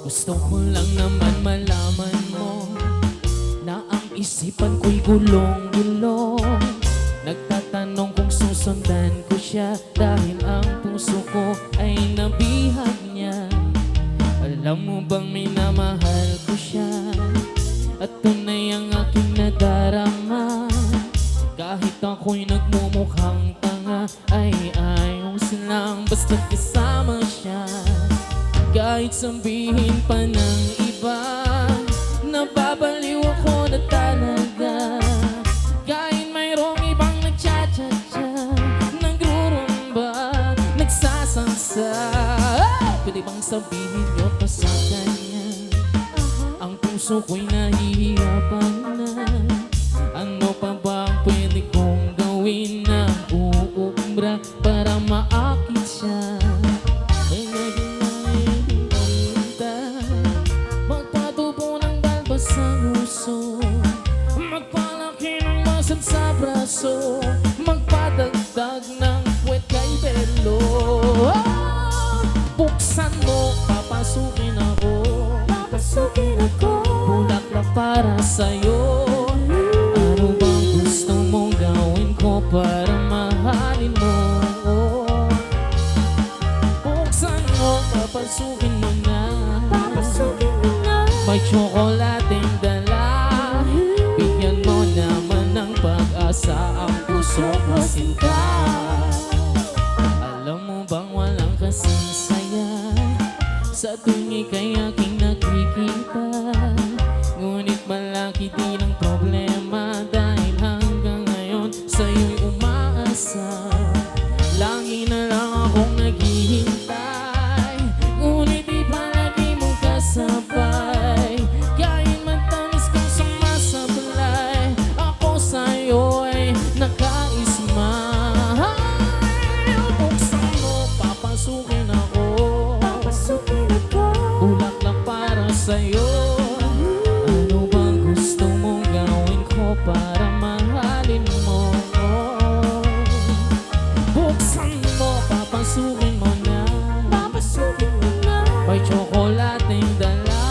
Gusto ko lang naman malaman mo na ang isipan ko'y gulong-gulong. Nagtatanong kung susundan ko siya dahil ang puso ko ay nabihag niya. Alam mo bang minamahal ko siya at tunay ang aking nadarama. Kahit ako'y nagmumukhang tanga ay ayos lang basta't kasama siya. Kahit sabihin pa ng iba, nababaliw ako na talaga. Kahit mayroong ibang nagcha-cha-cha, nagrurumba, nagsasansa. Pwede bang sabihin nyo pa sa kanya? Ang puso ko'y nahihirapan na. Ano pa ba ang pwede kong gawin na uumbra para maakit siya? Magpalaki ng masal sa braso, magpadagdag ng puwet kay Belo. Buksan mo, papasukin ako. Bulaklak para sa'yo. Ano bang gusto mong gawin ko para mahalin mo? Buksan mo, papasukin mo na. May tsokolating dala. Bigyan mo naman ng pag-asa ang puso ko sinta. Alam mo bang walang kasing saya sa tuwing ika'y aking nakikita? Ngunit malaki din ang problema dahil hanggang ngayon sa'yo'y umaasa. Lagi na lang akong naghihintay, ngunit di palagi mong kasabay. Kahit matamis kang sumasablay, ako sa'yo ay nakaismay. Buksan mo, papasukin ako. Bulaklak para sa'yo. Ano bang gusto mong gawin ko para mahalin mo? Buksan mo, papasukin mo na. May tsokolating dala.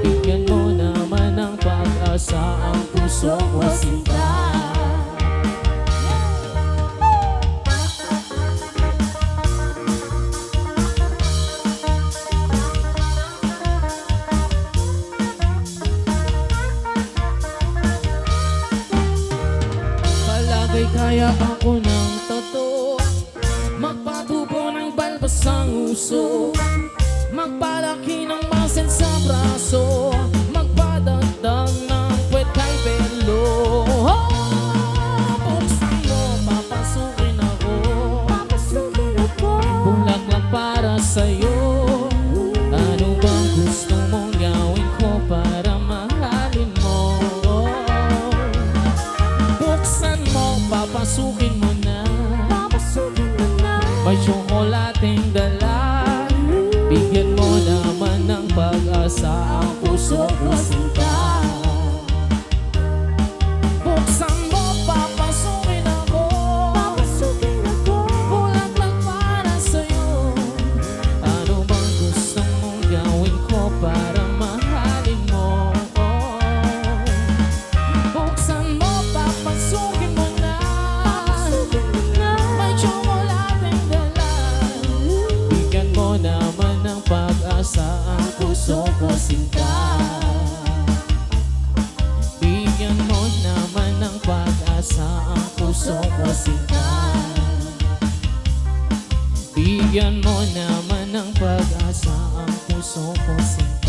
Bigyan mo naman ng pag-asa ang puso ko sinta. Palagay kaya ako ng totoo, magpatubo ng balbas ang uso, magpalaki ng muscle sa braso, magpadagdag ng puwet kay Belo. Buksan mo, papasukin ako. Bulaklak para sa'yo. Ano bang gusto mong gawin ko para mahalin mo? Buksan mo, papasukin mo na. May tsokolating dala. Bigyan mo naman ng pag-asa ang puso ko sinta. Buksan mo, papasukin ako. Bulaklak para sa'yo. Ano bang gusto mong gawin ko para mahalin mo? Buksan mo, papasukin mo na. May tsokolating dala. Bigyan mo naman ng pag-asa ang puso ko sinta. Bigyan mo naman ng pag-asa ang puso ko sinta. Bigyan mo naman ng pag-asa ang puso ko sinta.